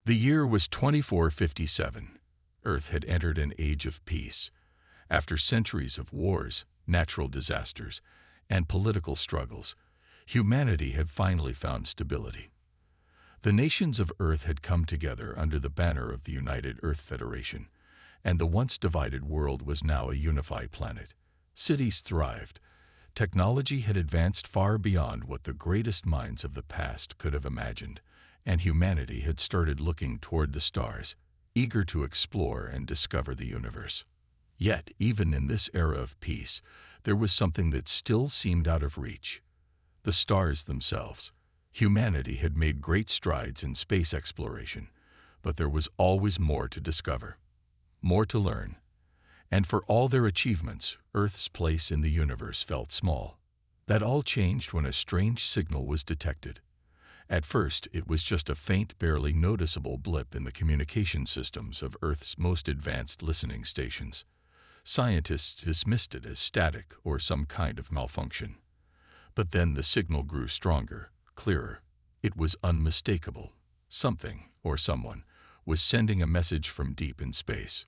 The year was 2457. Earth had entered an age of peace. After centuries of wars, natural disasters, and political struggles, humanity had finally found stability. The nations of Earth had come together under the banner of the United Earth Federation, and the once divided world was now a unified planet. Cities thrived. Technology had advanced far beyond what the greatest minds of the past could have imagined, and humanity had started looking toward the stars, eager to explore and discover the universe. Yet, even in this era of peace, there was something that still seemed out of reach: the stars themselves. Humanity had made great strides in space exploration, but there was always more to discover, more to learn. And for all their achievements, Earth's place in the universe felt small. That all changed when a strange signal was detected. At first, it was just a faint, barely noticeable blip in the communication systems of Earth's most advanced listening stations. Scientists dismissed it as static or some kind of malfunction. But then the signal grew stronger, clearer. It was unmistakable. Something, or someone, was sending a message from deep in space.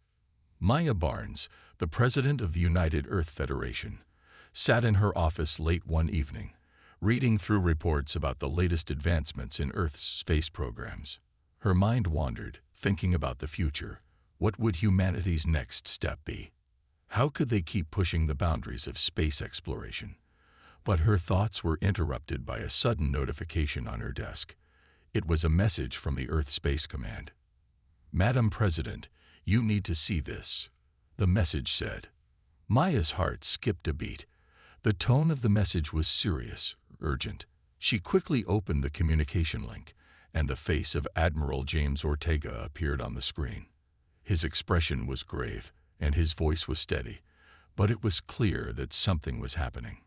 Maya Barnes, the president of the United Earth Federation, sat in her office late one evening, reading through reports about the latest advancements in Earth's space programs. Her mind wandered, thinking about the future. What would humanity's next step be? How could they keep pushing the boundaries of space exploration? But her thoughts were interrupted by a sudden notification on her desk. It was a message from the Earth Space Command. "Madam President, you need to see this," the message said. Maya's heart skipped a beat. The tone of the message was serious, urgent. She quickly opened the communication link, and the face of Admiral James Ortega appeared on the screen. His expression was grave, and his voice was steady, but it was clear that something was happening.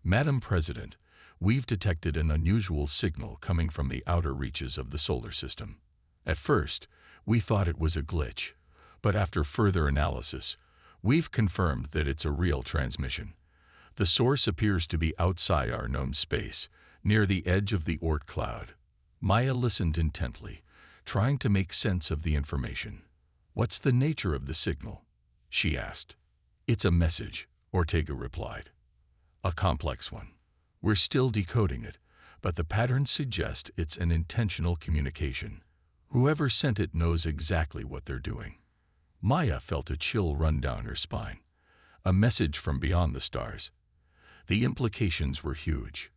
"Madam President, we've detected an unusual signal coming from the outer reaches of the solar system. At first, we thought it was a glitch, but after further analysis, we've confirmed that it's a real transmission. The source appears to be outside our known space, near the edge of the Oort cloud." Maya listened intently, trying to make sense of the information. "What's the nature of the signal?" she asked. "It's a message," Ortega replied. "A complex one. We're still decoding it, but the patterns suggest it's an intentional communication. Whoever sent it knows exactly what they're doing." Maya felt a chill run down her spine. A message from beyond the stars. The implications were huge.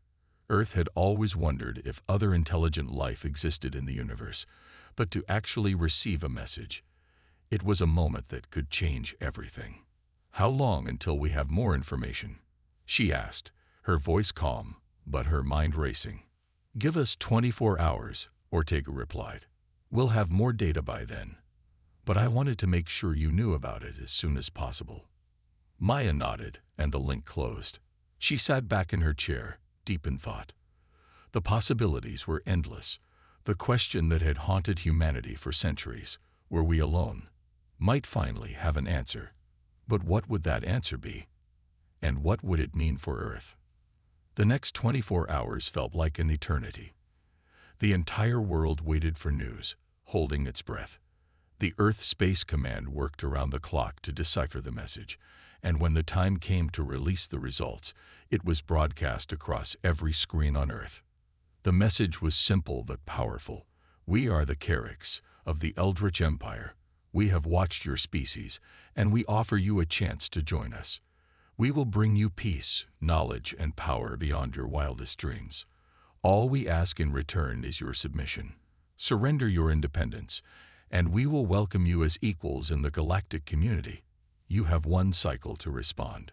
Earth had always wondered if other intelligent life existed in the universe, but to actually receive a message, it was a moment that could change everything. "How long until we have more information?" she asked, her voice calm, but her mind racing. "Give us 24 hours, Ortega replied. "We'll have more data by then. But I wanted to make sure you knew about it as soon as possible." Maya nodded, and the link closed. She sat back in her chair, deep in thought. The possibilities were endless. The question that had haunted humanity for centuries, were we alone, might finally have an answer. But what would that answer be? And what would it mean for Earth? The next 24 hours felt like an eternity. The entire world waited for news, holding its breath. The Earth Space Command worked around the clock to decipher the message, and when the time came to release the results, it was broadcast across every screen on Earth. The message was simple but powerful. "We are the Chronicles of the Eldritch Empire. We have watched your species, and we offer you a chance to join us. We will bring you peace, knowledge, and power beyond your wildest dreams. All we ask in return is your submission. Surrender your independence, and we will welcome you as equals in the galactic community. You have one cycle to respond."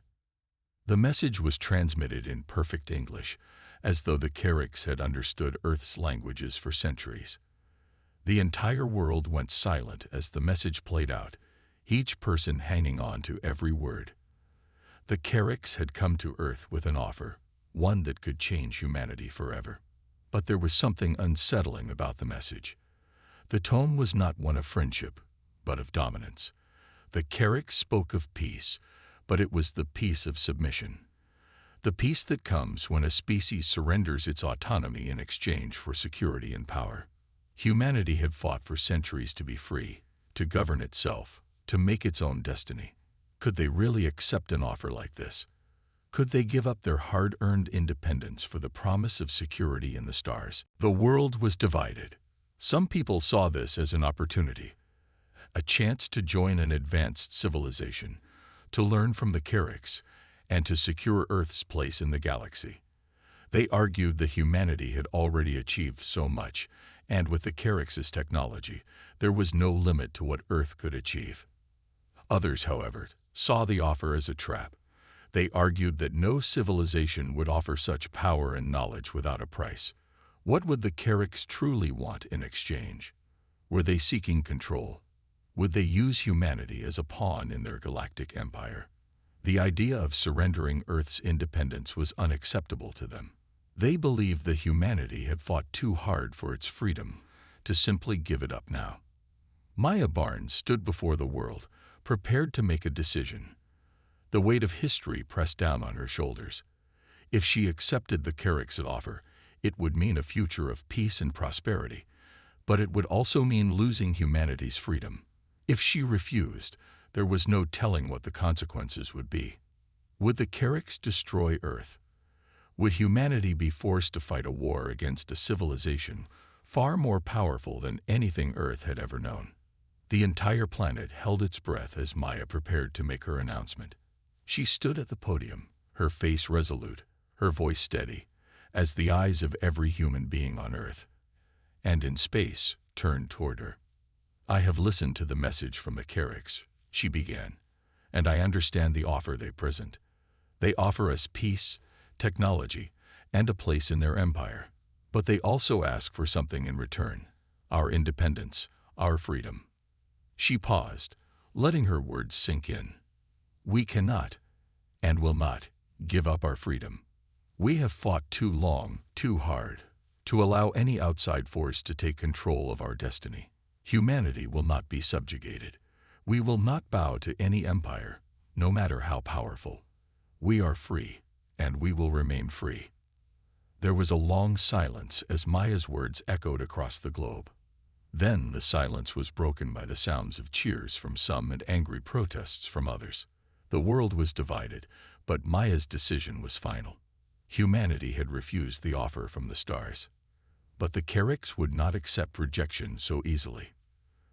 The message was transmitted in perfect English, as though the Chronicles had understood Earth's languages for centuries. The entire world went silent as the message played out, each person hanging on to every word. The Chronicles had come to Earth with an offer, one that could change humanity forever. But there was something unsettling about the message. The tone was not one of friendship, but of dominance. The Chronicles spoke of peace, but it was the peace of submission. The peace that comes when a species surrenders its autonomy in exchange for security and power. Humanity had fought for centuries to be free, to govern itself, to make its own destiny. Could they really accept an offer like this? Could they give up their hard-earned independence for the promise of security in the stars? The world was divided. Some people saw this as an opportunity, a chance to join an advanced civilization, to learn from the Chronicles, and to secure Earth's place in the galaxy. They argued that humanity had already achieved so much, and with the Chronicles' technology, there was no limit to what Earth could achieve. Others, however, saw the offer as a trap. They argued that no civilization would offer such power and knowledge without a price. What would the Chronicles truly want in exchange? Were they seeking control? Would they use humanity as a pawn in their galactic empire? The idea of surrendering Earth's independence was unacceptable to them. They believed that humanity had fought too hard for its freedom to simply give it up now. Maya Barnes stood before the world, prepared to make a decision. The weight of history pressed down on her shoulders. If she accepted the Chronicles' offer, it would mean a future of peace and prosperity, but it would also mean losing humanity's freedom. If she refused, there was no telling what the consequences would be. Would the Chronicles destroy Earth? Would humanity be forced to fight a war against a civilization far more powerful than anything Earth had ever known? The entire planet held its breath as Maya prepared to make her announcement. She stood at the podium, her face resolute, her voice steady, as the eyes of every human being on Earth and in space turned toward her. "I have listened to the message from the Chronicles," she began, "and I understand the offer they present. They offer us peace, technology, and a place in their empire. But they also ask for something in return, our independence, our freedom." She paused, letting her words sink in. "We cannot, and will not, give up our freedom. We have fought too long, too hard, to allow any outside force to take control of our destiny. Humanity will not be subjugated. We will not bow to any empire, no matter how powerful. We are free, and we will remain free." There was a long silence as Maya's words echoed across the globe. Then the silence was broken by the sounds of cheers from some and angry protests from others. The world was divided, but Maya's decision was final. Humanity had refused the offer from the stars. But the Chronicles would not accept rejection so easily.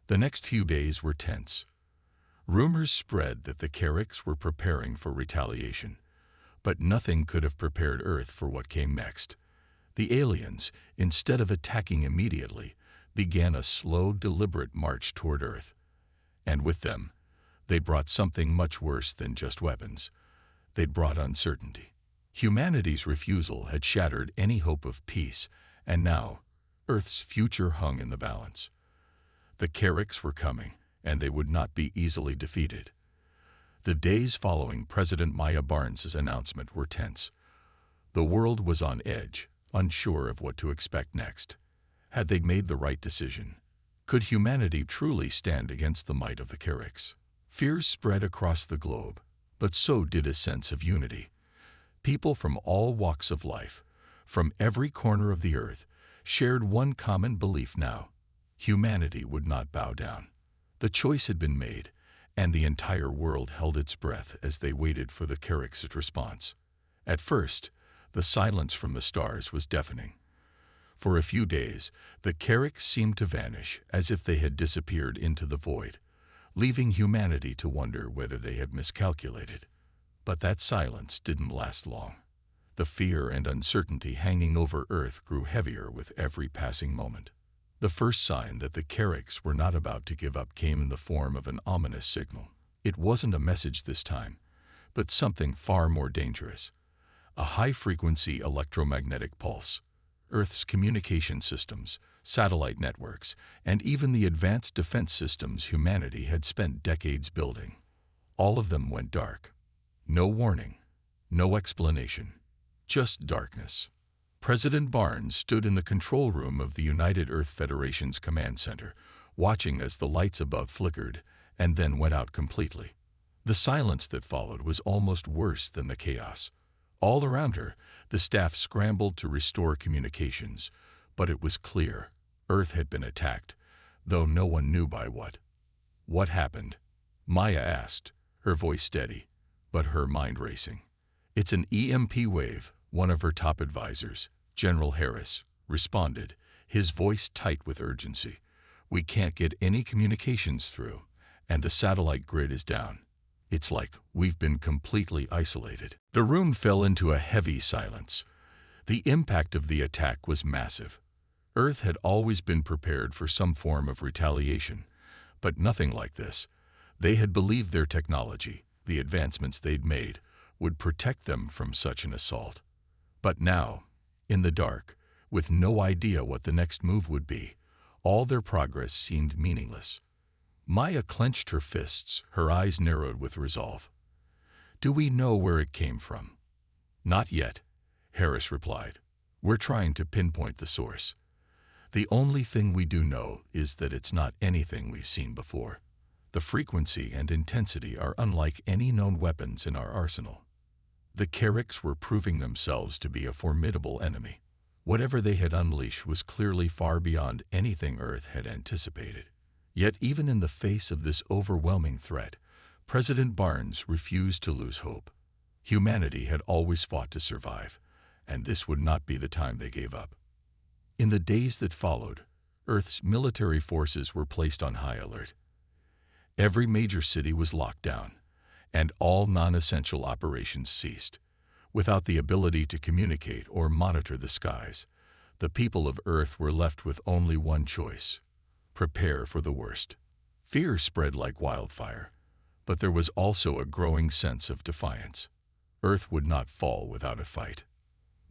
The next few days were tense. Rumors spread that the Chronicles were preparing for retaliation, but nothing could have prepared Earth for what came next. The aliens, instead of attacking immediately, began a slow, deliberate march toward Earth. And with them, they brought something much worse than just weapons. They'd brought uncertainty. Humanity's refusal had shattered any hope of peace, and now Earth's future hung in the balance. The Chronicles were coming, and they would not be easily defeated. The days following President Maya Barnes' announcement were tense. The world was on edge, unsure of what to expect next. Had they made the right decision? Could humanity truly stand against the might of the Chronicles? Fears spread across the globe, but so did a sense of unity. People from all walks of life, from every corner of the earth, shared one common belief now: humanity would not bow down. The choice had been made, and the entire world held its breath as they waited for the Chronicles' response. At first, the silence from the stars was deafening. For a few days, the Chronicles seemed to vanish as if they had disappeared into the void, leaving humanity to wonder whether they had miscalculated. But that silence didn't last long. The fear and uncertainty hanging over Earth grew heavier with every passing moment. The first sign that the Chronicles were not about to give up came in the form of an ominous signal. It wasn't a message this time, but something far more dangerous: a high-frequency electromagnetic pulse. Earth's communication systems, satellite networks, and even the advanced defense systems humanity had spent decades building, all of them went dark. No warning, no explanation, just darkness. President Barnes stood in the control room of the United Earth Federation's command center, watching as the lights above flickered and then went out completely. The silence that followed was almost worse than the chaos. All around her, the staff scrambled to restore communications, but it was clear: Earth had been attacked, though no one knew by what. What happened? Maya asked, her voice steady, but her mind racing. It's an EMP wave, one of her top advisors, General Harris, responded, his voice tight with urgency. We can't get any communications through, and the satellite grid is down. It's like we've been completely isolated. The room fell into a heavy silence. The impact of the attack was massive. Earth had always been prepared for some form of retaliation, but nothing like this. They had believed their technology, the advancements they'd made, would protect them from such an assault. But now, in the dark, with no idea what the next move would be, all their progress seemed meaningless. Maya clenched her fists, her eyes narrowed with resolve. Do we know where it came from? Not yet, Harris replied. We're trying to pinpoint the source. The only thing we do know is that it's not anything we've seen before. The frequency and intensity are unlike any known weapons in our arsenal. The Chronicles were proving themselves to be a formidable enemy. Whatever they had unleashed was clearly far beyond anything Earth had anticipated. Yet even in the face of this overwhelming threat, President Barnes refused to lose hope. Humanity had always fought to survive, and this would not be the time they gave up. In the days that followed, Earth's military forces were placed on high alert. Every major city was locked down, and all non-essential operations ceased. Without the ability to communicate or monitor the skies, the people of Earth were left with only one choice: prepare for the worst. Fear spread like wildfire, but there was also a growing sense of defiance. Earth would not fall without a fight.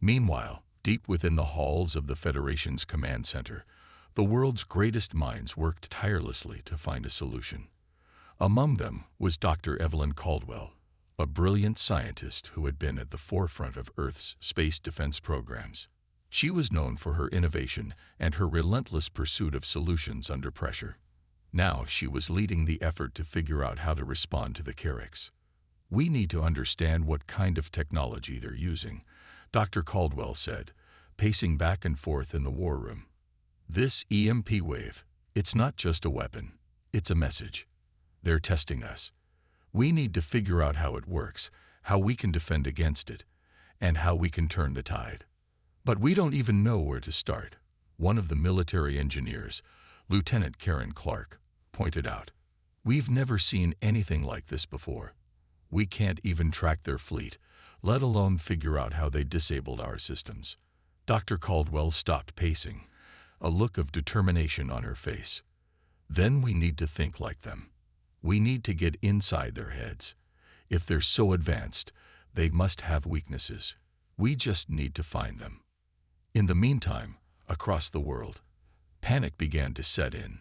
Meanwhile, deep within the halls of the Federation's command center, the world's greatest minds worked tirelessly to find a solution. Among them was Dr. Evelyn Caldwell, a brilliant scientist who had been at the forefront of Earth's space defense programs. She was known for her innovation and her relentless pursuit of solutions under pressure. Now she was leading the effort to figure out how to respond to the Chronicles. We need to understand what kind of technology they're using, Dr. Caldwell said, pacing back and forth in the war room. This EMP wave, it's not just a weapon, it's a message. They're testing us. We need to figure out how it works, how we can defend against it, and how we can turn the tide. But we don't even know where to start, one of the military engineers, Lieutenant Karen Clark, pointed out. We've never seen anything like this before. We can't even track their fleet, let alone figure out how they disabled our systems. Dr. Caldwell stopped pacing, a look of determination on her face. Then we need to think like them. We need to get inside their heads. If they're so advanced, they must have weaknesses. We just need to find them. In the meantime, across the world, panic began to set in.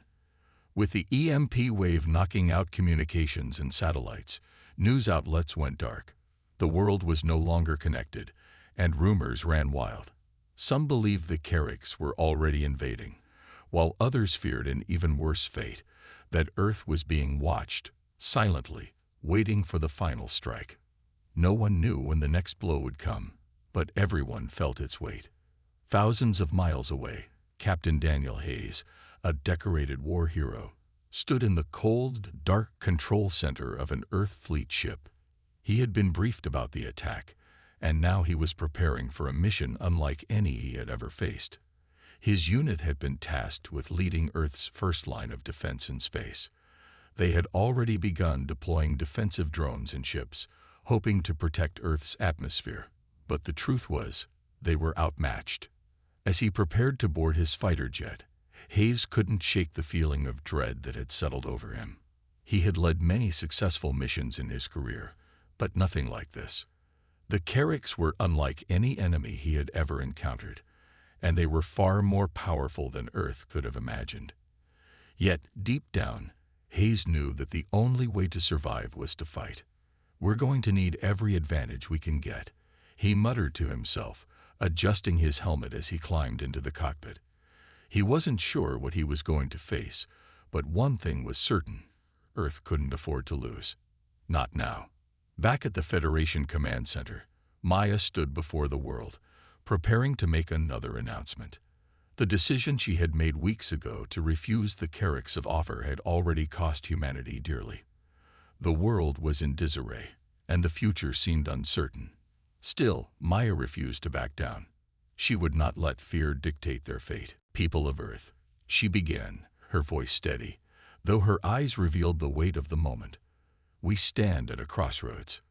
With the EMP wave knocking out communications and satellites, news outlets went dark. The world was no longer connected, and rumors ran wild. Some believed the Chronicles were already invading, while others feared an even worse fate, that Earth was being watched, silently, waiting for the final strike. No one knew when the next blow would come, but everyone felt its weight. Thousands of miles away, Captain Daniel Hayes, a decorated war hero, stood in the cold, dark control center of an Earth fleet ship. He had been briefed about the attack, and now he was preparing for a mission unlike any he had ever faced. His unit had been tasked with leading Earth's first line of defense in space. They had already begun deploying defensive drones and ships, hoping to protect Earth's atmosphere. But the truth was, they were outmatched. As he prepared to board his fighter jet, Hayes couldn't shake the feeling of dread that had settled over him. He had led many successful missions in his career, but nothing like this. The Chronicles were unlike any enemy he had ever encountered, and they were far more powerful than Earth could have imagined. Yet, deep down, Hayes knew that the only way to survive was to fight. We're going to need every advantage we can get, he muttered to himself, adjusting his helmet as he climbed into the cockpit. He wasn't sure what he was going to face, but one thing was certain: Earth couldn't afford to lose. Not now. Back at the Federation Command Center, Maya stood before the world, preparing to make another announcement. The decision she had made weeks ago to refuse the Chronicles' offer had already cost humanity dearly. The world was in disarray, and the future seemed uncertain. Still, Maya refused to back down. She would not let fear dictate their fate. "People of Earth," she began, her voice steady, though her eyes revealed the weight of the moment. "We stand at a crossroads.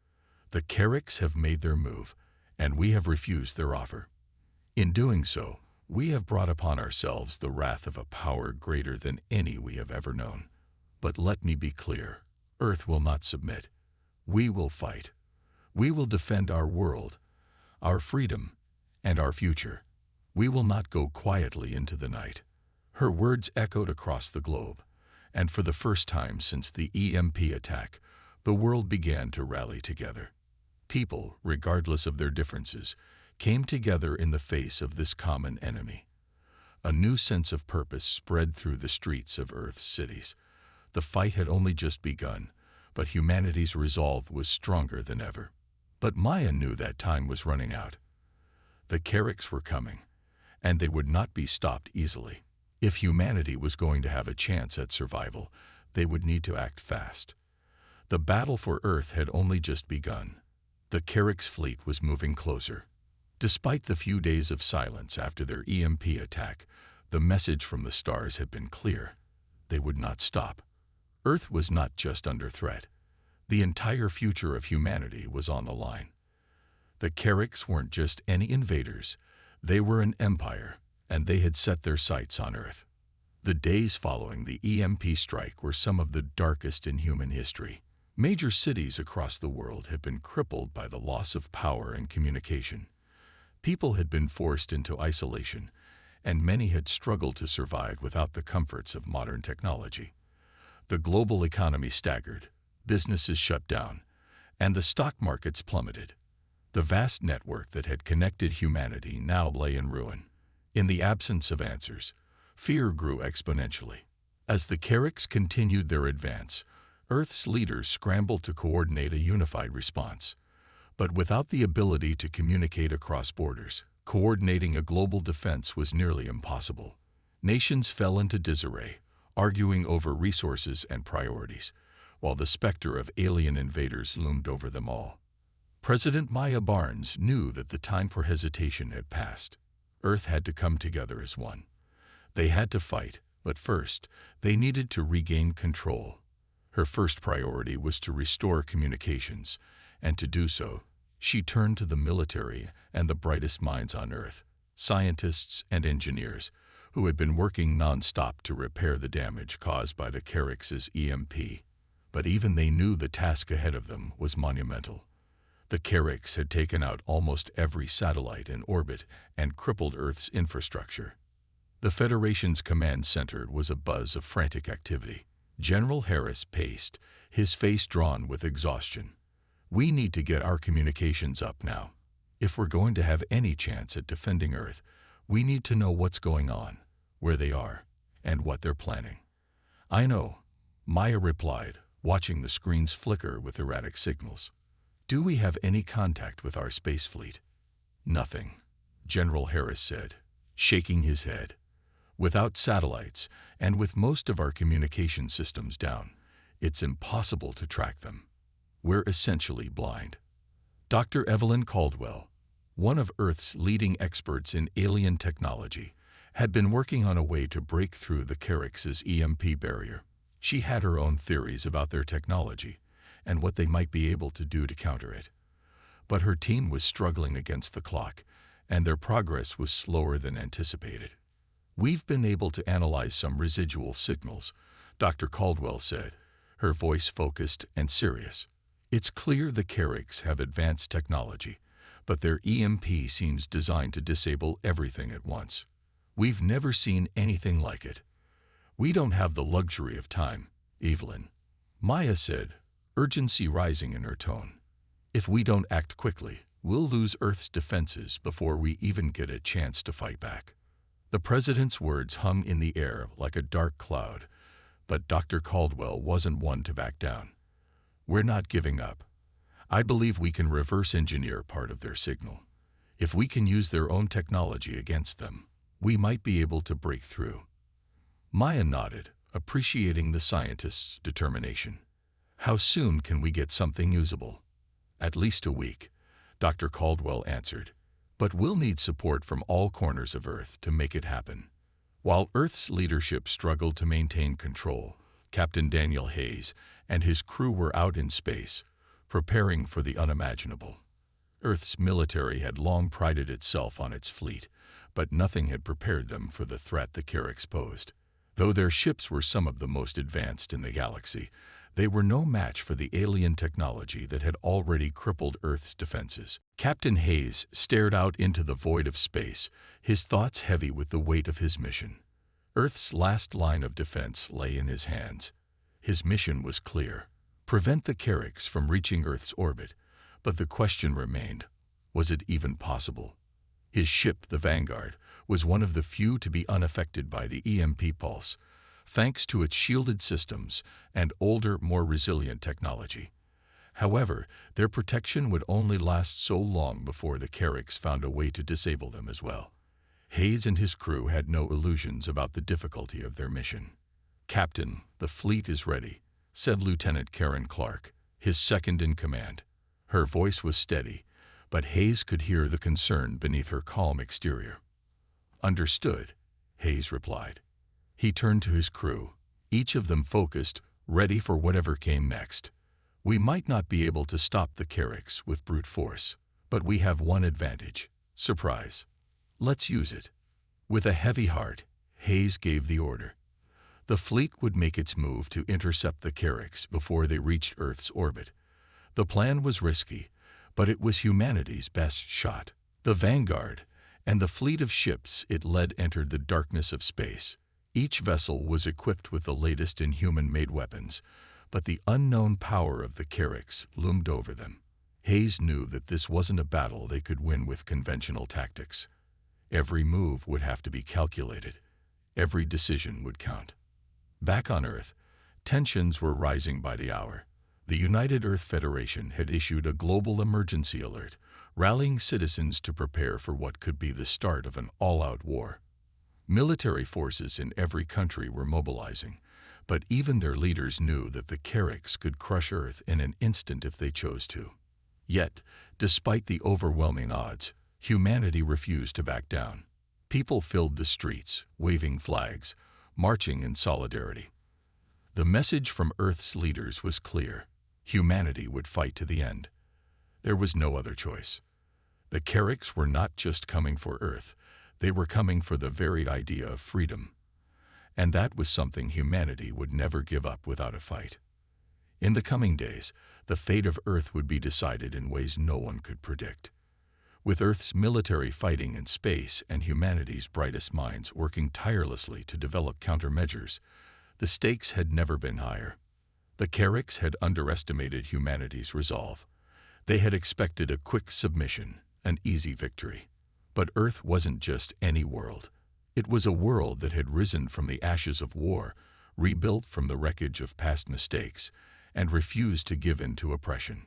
The Chronicles have made their move, and we have refused their offer. In doing so, we have brought upon ourselves the wrath of a power greater than any we have ever known. But let me be clear, Earth will not submit. We will fight. We will defend our world, our freedom, and our future. We will not go quietly into the night." Her words echoed across the globe, and for the first time since the EMP attack, the world began to rally together. People, regardless of their differences, came together in the face of this common enemy. A new sense of purpose spread through the streets of Earth's cities. The fight had only just begun, but humanity's resolve was stronger than ever. But Maya knew that time was running out. The Chronicles were coming, and they would not be stopped easily. If humanity was going to have a chance at survival, they would need to act fast. The battle for Earth had only just begun. The Chronicles fleet was moving closer. Despite the few days of silence after their EMP attack, the message from the stars had been clear. They would not stop. Earth was not just under threat. The entire future of humanity was on the line. The Chronicles weren't just any invaders. They were an empire, and they had set their sights on Earth. The days following the EMP strike were some of the darkest in human history. Major cities across the world had been crippled by the loss of power and communication. People had been forced into isolation, and many had struggled to survive without the comforts of modern technology. The global economy staggered, businesses shut down, and the stock markets plummeted. The vast network that had connected humanity now lay in ruin. In the absence of answers, fear grew exponentially. As the Chronicles continued their advance, Earth's leaders scrambled to coordinate a unified response. But without the ability to communicate across borders, coordinating a global defense was nearly impossible. Nations fell into disarray, arguing over resources and priorities, while the specter of alien invaders loomed over them all. President Maya Barnes knew that the time for hesitation had passed. Earth had to come together as one. They had to fight, but first, they needed to regain control. Her first priority was to restore communications, and to do so, she turned to the military and the brightest minds on Earth, scientists and engineers, who had been working non-stop to repair the damage caused by the Chronicles' EMP. But even they knew the task ahead of them was monumental. The Chronicles had taken out almost every satellite in orbit and crippled Earth's infrastructure. The Federation's command center was a buzz of frantic activity. General Harris paced, his face drawn with exhaustion. "We need to get our communications up now. If we're going to have any chance at defending Earth, we need to know what's going on, where they are, and what they're planning." "I know," Maya replied, watching the screens flicker with erratic signals. "Do we have any contact with our space fleet?" "Nothing," General Harris said, shaking his head. "Without satellites, and with most of our communication systems down, it's impossible to track them. We're essentially blind." Dr. Evelyn Caldwell, one of Earth's leading experts in alien technology, had been working on a way to break through the Chronicles' EMP barrier. She had her own theories about their technology and what they might be able to do to counter it. But her team was struggling against the clock, and their progress was slower than anticipated. "We've been able to analyze some residual signals," Dr. Caldwell said, her voice focused and serious. "It's clear the Chronicles have advanced technology, but their EMP seems designed to disable everything at once. We've never seen anything like it. We don't have the luxury of time, Evelyn," Maya said, urgency rising in her tone. "If we don't act quickly, we'll lose Earth's defenses before we even get a chance to fight back." The president's words hung in the air like a dark cloud, but Dr. Caldwell wasn't one to back down. "We're not giving up. I believe we can reverse engineer part of their signal. If we can use their own technology against them, We might be able to break through. Maya nodded, appreciating the scientist's determination. How soon can we get something usable? At least a week, Dr. Caldwell answered. But we'll need support from all corners of Earth to make it happen. While Earth's leadership struggled to maintain control, Captain Daniel Hayes and his crew were out in space, preparing for the unimaginable. Earth's military had long prided itself on its fleet, but nothing had prepared them for the threat the Carracks posed. Though their ships were some of the most advanced in the galaxy, they were no match for the alien technology that had already crippled Earth's defenses. Captain Hayes stared out into the void of space, his thoughts heavy with the weight of his mission. Earth's last line of defense lay in his hands. His mission was clear: prevent the Carracks from reaching Earth's orbit. But the question remained, was it even possible? His ship, the Vanguard, was one of the few to be unaffected by the EMP pulse, thanks to its shielded systems and older, more resilient technology. However, their protection would only last so long before the Carracks found a way to disable them as well. Hayes and his crew had no illusions about the difficulty of their mission. "Captain, the fleet is ready," said Lieutenant Karen Clark, his second in command. Her voice was steady, but Hayes could hear the concern beneath her calm exterior. "Understood," Hayes replied. He turned to his crew, each of them focused, ready for whatever came next. "We might not be able to stop the Carracks with brute force, but we have one advantage: surprise. Let's use it." With a heavy heart, Hayes gave the order. The fleet would make its move to intercept the Carracks before they reached Earth's orbit. The plan was risky, but it was humanity's best shot. The Vanguard and the fleet of ships it led entered the darkness of space. Each vessel was equipped with the latest in human-made weapons, but the unknown power of the Carracks loomed over them. Hayes knew that this wasn't a battle they could win with conventional tactics. Every move would have to be calculated. Every decision would count. Back on Earth, tensions were rising by the hour. The United Earth Federation had issued a global emergency alert, rallying citizens to prepare for what could be the start of an all-out war. Military forces in every country were mobilizing, but even their leaders knew that the Carracks could crush Earth in an instant if they chose to. Yet, despite the overwhelming odds, humanity refused to back down. People filled the streets, waving flags, marching in solidarity. The message from Earth's leaders was clear: humanity would fight to the end. There was no other choice. The Carracks were not just coming for Earth, they were coming for the very idea of freedom. And that was something humanity would never give up without a fight. In the coming days, the fate of Earth would be decided in ways no one could predict. With Earth's military fighting in space and humanity's brightest minds working tirelessly to develop countermeasures, the stakes had never been higher. The Carracks had underestimated humanity's resolve. They had expected a quick submission, an easy victory. But Earth wasn't just any world. It was a world that had risen from the ashes of war, rebuilt from the wreckage of past mistakes, and refused to give in to oppression.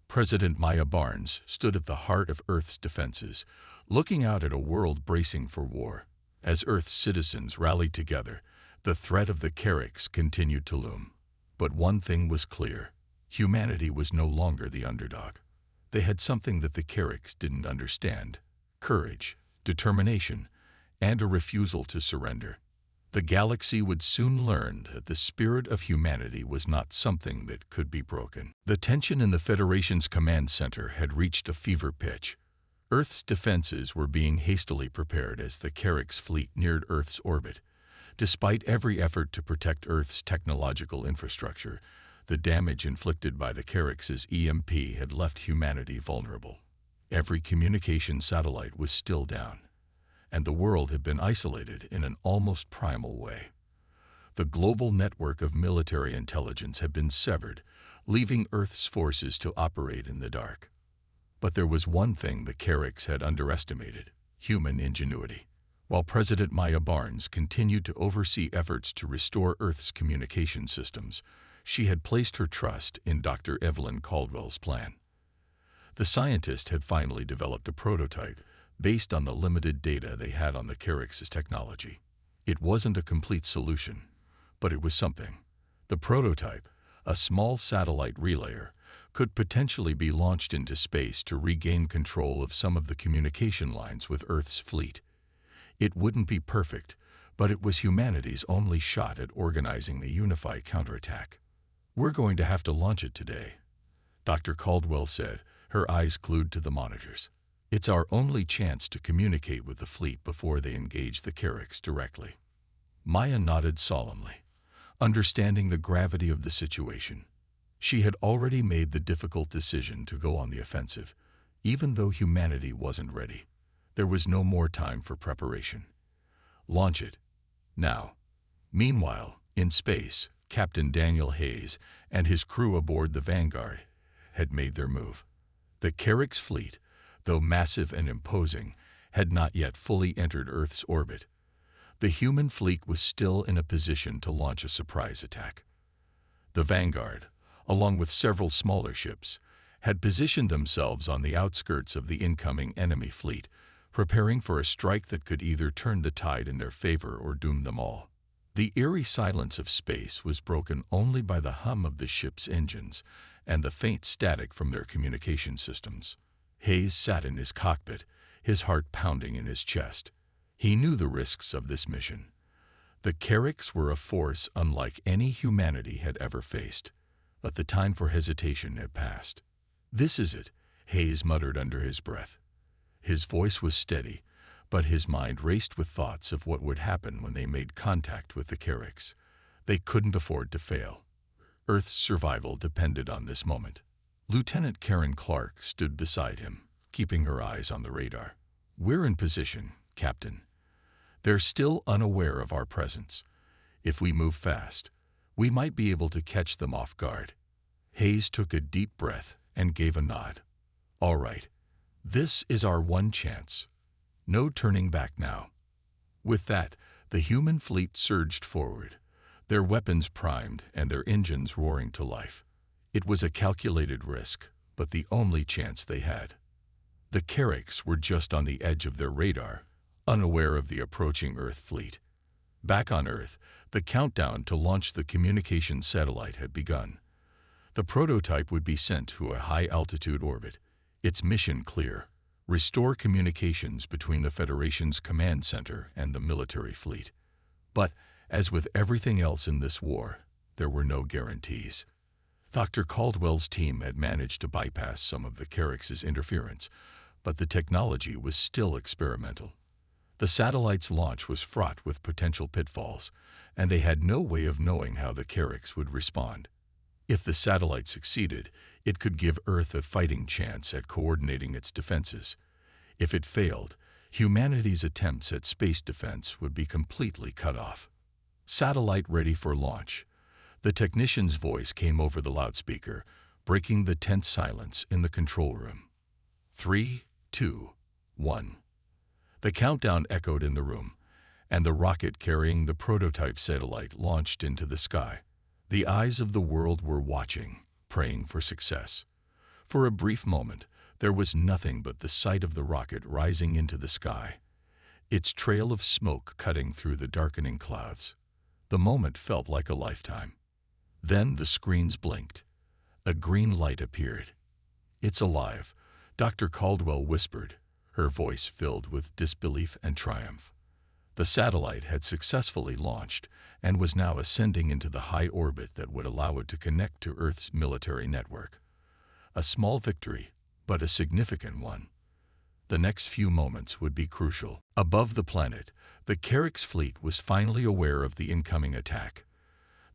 President Maya Barnes stood at the heart of Earth's defenses, looking out at a world bracing for war. As Earth's citizens rallied together, the threat of the Carracks continued to loom. But one thing was clear: humanity was no longer the underdog. They had something that the Carracks didn't understand: courage, determination, and a refusal to surrender. The galaxy would soon learn that the spirit of humanity was not something that could be broken. The tension in the Federation's command center had reached a fever pitch. Earth's defenses were being hastily prepared as the Carracks fleet neared Earth's orbit. Despite every effort to protect Earth's technological infrastructure, the damage inflicted by the Carracks' EMP had left humanity vulnerable. Every communication satellite was still down, and the world had been isolated in an almost primal way. The global network of military intelligence had been severed, leaving Earth's forces to operate in the dark. But there was one thing the Carracks had underestimated: human ingenuity. While President Maya Barnes continued to oversee efforts to restore Earth's communication systems, she had placed her trust in Dr. Evelyn Caldwell's plan. The scientist had finally developed a prototype, based on the limited data they had on the Carrax's technology. It wasn't a complete solution, but it was something. The prototype, a small satellite relayer, could potentially be launched into space to regain control of some of the communication lines with Earth's fleet. It wouldn't be perfect, but it was humanity's only shot at organizing the unified counterattack. "We're going to have to launch it today," Dr. Caldwell said, her eyes glued to the monitors. "It's our only chance to communicate with the fleet before they engage the Carrax directly." Maya nodded solemnly, understanding the gravity of the situation. She had already made the difficult decision to go on the offensive, even though humanity wasn't ready. There was no more time for preparation. Launch it. Now. Meanwhile, in space, Captain Daniel Hayes and his crew aboard the Vanguard had made their move. The Carrax fleet, though massive and imposing, had not yet fully entered Earth's orbit. The human fleet was still in a position to launch a surprise attack. The Vanguard, along with several smaller ships, had positioned themselves on the outskirts of the incoming enemy fleet, preparing for a strike that could either turn the tide in their favor or doom them all. The eerie silence of space was broken only by the hum of the ship's engines and the faint static from their communication systems. Hayes sat in his cockpit, his heart pounding in his chest. He knew the risks of this mission. The Carrax were a force unlike any humanity had ever faced, but the time for hesitation had passed. "This is it," Hayes muttered under his breath. His voice was steady, but his mind raced with thoughts of what would happen when they made contact with the Carrax. They couldn't afford to fail. Earth's survival depended on this moment. Lieutenant Karen Clark stood beside him, keeping her eyes on the radar. "We're in position, Captain. They're still unaware of our presence. If we move fast, we might be able to catch them off guard." Hayes took a deep breath and gave a nod. "All right. This is our one chance. No turning back now." With that, the human fleet surged forward, their weapons primed and their engines roaring to life. It was a calculated risk, but the only chance they had. The Carrax were just on the edge of their radar, unaware of the approaching Earth fleet. Back on Earth, the countdown to launch the communication satellite had begun. The prototype would be sent to a high-altitude orbit, its mission clear: restore communications between the Federation's command center and the military fleet. But, as with everything else in this war, there were no guarantees. Dr. Caldwell's team had managed to bypass some of the Carrax's interference, but the technology was still experimental. The satellite's launch was fraught with potential pitfalls, and they had no way of knowing how the Carrax would respond. If the satellite succeeded, it could give Earth a fighting chance at coordinating its defenses. If it failed, humanity's attempts at space defense would be completely cut off. "Satellite ready for launch." The technician's voice came over the loudspeaker, breaking the tense silence in the control room. 3, 2, 1. The countdown echoed in the room, and the rocket carrying the prototype satellite launched into the sky. The eyes of the world were watching, praying for success. For a brief moment, there was nothing but the sight of the rocket rising into the sky, its trail of smoke cutting through the darkening clouds. The moment felt like a lifetime. Then the screens blinked. A green light appeared. "It's alive," Dr. Caldwell whispered, her voice filled with disbelief and triumph. The satellite had successfully launched and was now ascending into the high orbit that would allow it to connect to Earth's military network. A small victory, but a significant one. The next few moments would be crucial. Above the planet, the Carrax fleet was finally aware of the incoming attack.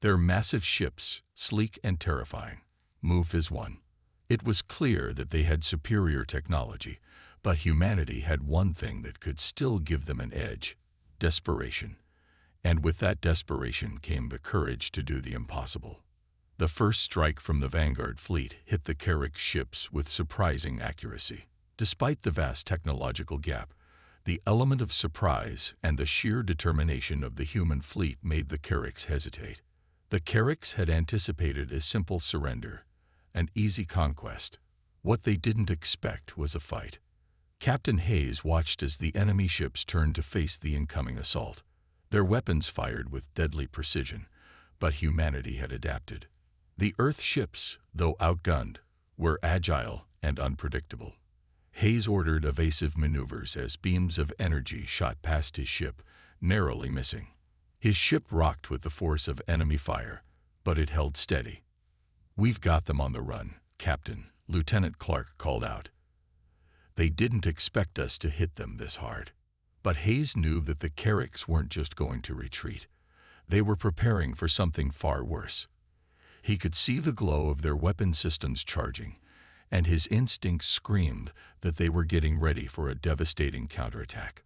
Their massive ships, sleek and terrifying, moved as one. It was clear that they had superior technology, but humanity had one thing that could still give them an edge: desperation. And with that desperation came the courage to do the impossible. The first strike from the Vanguard fleet hit the Carrax ships with surprising accuracy. Despite the vast technological gap, the element of surprise and the sheer determination of the human fleet made the Carrax hesitate. The Carrax had anticipated a simple surrender, an easy conquest. What they didn't expect was a fight. Captain Hayes watched as the enemy ships turned to face the incoming assault. Their weapons fired with deadly precision, but humanity had adapted. The Earth ships, though outgunned, were agile and unpredictable. Hayes ordered evasive maneuvers as beams of energy shot past his ship, narrowly missing. His ship rocked with the force of enemy fire, but it held steady. "We've got them on the run, Captain," Lieutenant Clark called out. They didn't expect us to hit them this hard. But Hayes knew that the Carracks weren't just going to retreat. They were preparing for something far worse. He could see the glow of their weapon systems charging, and his instincts screamed that they were getting ready for a devastating counterattack.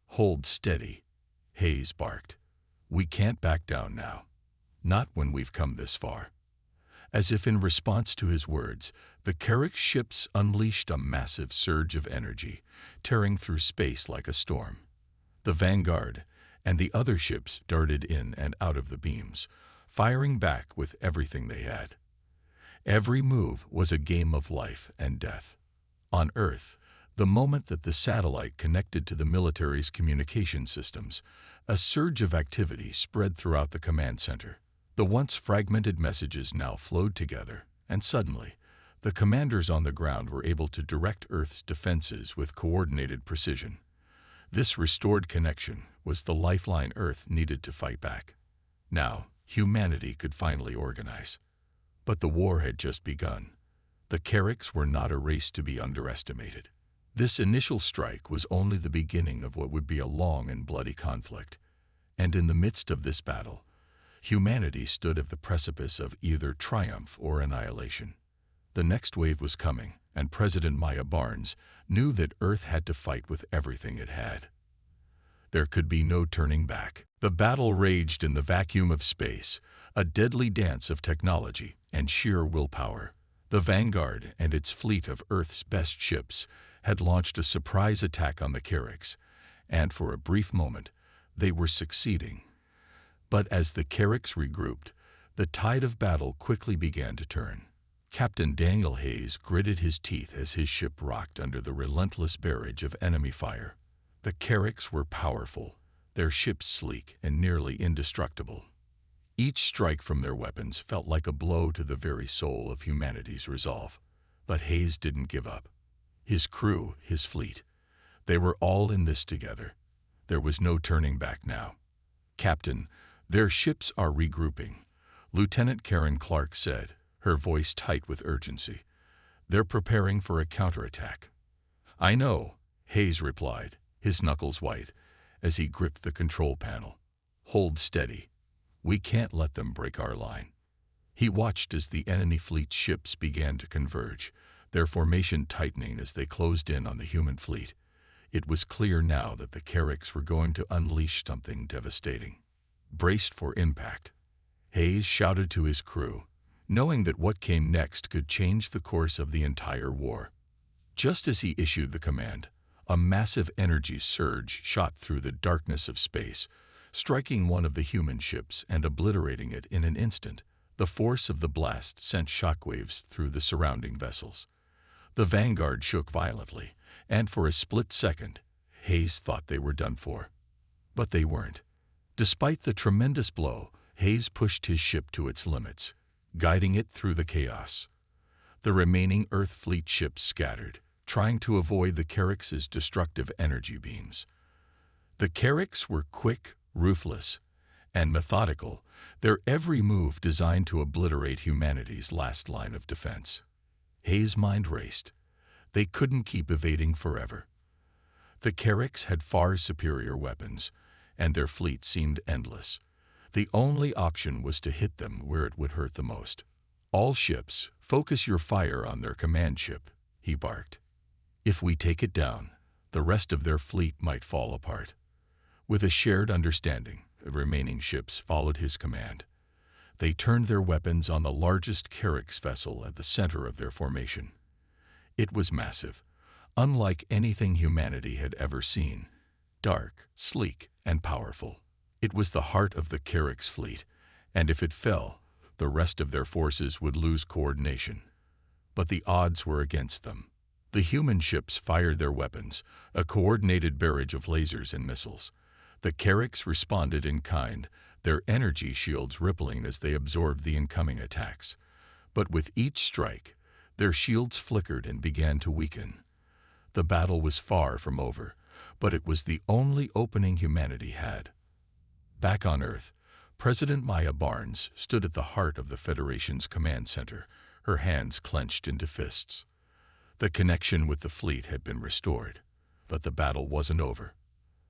"Hold steady," Hayes barked. "We can't back down now. Not when we've come this far." As if in response to his words, the Carrack ships unleashed a massive surge of energy, tearing through space like a storm. The Vanguard and the other ships darted in and out of the beams, firing back with everything they had. Every move was a game of life and death. On Earth, the moment that the satellite connected to the military's communication systems, a surge of activity spread throughout the command center. The once fragmented messages now flowed together, and suddenly, the commanders on the ground were able to direct Earth's defenses with coordinated precision. This restored connection was the lifeline Earth needed to fight back. Now, humanity could finally organize. But the war had just begun. The Carracks were not a race to be underestimated. This initial strike was only the beginning of what would be a long and bloody conflict. And in the midst of this battle, humanity stood at the precipice of either triumph or annihilation. The next wave was coming, and President Maya Barnes knew that Earth had to fight with everything it had. There could be no turning back. The battle raged in the vacuum of space, a deadly dance of technology and sheer willpower. The Vanguard and its fleet of Earth's best ships had launched a surprise attack on the Carracks, and for a brief moment, they were succeeding. But as the Carracks regrouped, the tide of battle quickly began to turn. Captain Daniel Hayes gritted his teeth as his ship rocked under the relentless barrage of enemy fire. The Carracks were powerful, their ships sleek and nearly indestructible. Each strike from their weapons felt like a blow to the very soul of humanity's resolve. But Hayes didn't give up. His crew, his fleet, they were all in this together. There was no turning back now. "Captain, their ships are regrouping," Lieutenant Karen Clark said, her voice tight with urgency. "They're preparing for a counterattack." "I know," Hayes replied, his knuckles white, as he gripped the control panel. "Hold steady. We can't let them break our line." He watched as the enemy fleet's ships began to converge, their formation tightening as they closed in on the human fleet. It was clear now that the Carracks were going to unleash something devastating. Braced for impact, Hayes shouted to his crew, knowing that what came next could change the course of the entire war. Just as he issued the command, a massive energy surge shot through the darkness of space, striking one of the human ships and obliterating it in an instant. The force of the blast sent shockwaves through the surrounding vessels. The Vanguard shook violently, and for a split second, Hayes thought they were done for. But they weren't. Despite the tremendous blow, Hayes pushed his ship to its limits, guiding it through the chaos. The remaining Earth fleet ships scattered, trying to avoid the Carracks' destructive energy beams. The Carracks were quick, ruthless, and methodical, their every move designed to obliterate humanity's last line of defense. Hayes' mind raced. They couldn't keep evading forever. The Carracks had far superior weapons, and their fleet seemed endless. The only option was to hit them where it would hurt the most. "All ships, focus your fire on their command ship," he barked. "If we take it down, the rest of their fleet might fall apart." With a shared understanding, the remaining ships followed his command. They turned their weapons on the largest Carracks vessel at the center of their formation. It was massive, unlike anything humanity had ever seen. Dark, sleek, and powerful. It was the heart of the Carracks fleet, and if it fell, the rest of their forces would lose coordination. But the odds were against them. The human ships fired their weapons, a coordinated barrage of lasers and missiles. The Carracks responded in kind, their energy shields rippling as they absorbed the incoming attacks. But with each strike, their shields flickered and began to weaken. The battle was far from over, but it was the only opening humanity had. Back on Earth, President Maya Barnes stood at the heart of the Federation's command center, her hands clenched into fists. The connection with the fleet had been restored, but the battle wasn't over.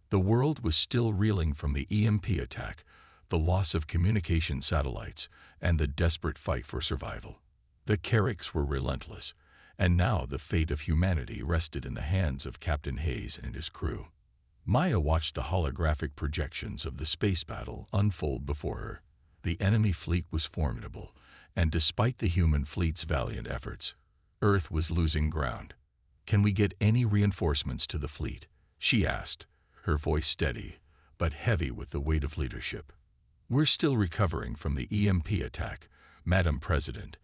The world was still reeling from the EMP attack, the loss of communication satellites, and the desperate fight for survival. The Carracks were relentless, and now the fate of humanity rested in the hands of Captain Hayes and his crew. Maya watched the holographic projections of the space battle unfold before her. The enemy fleet was formidable, and despite the human fleet's valiant efforts, Earth was losing ground. "Can we get any reinforcements to the fleet?" she asked, her voice steady, but heavy with the weight of leadership. "We're still recovering from the EMP attack, Madam President,"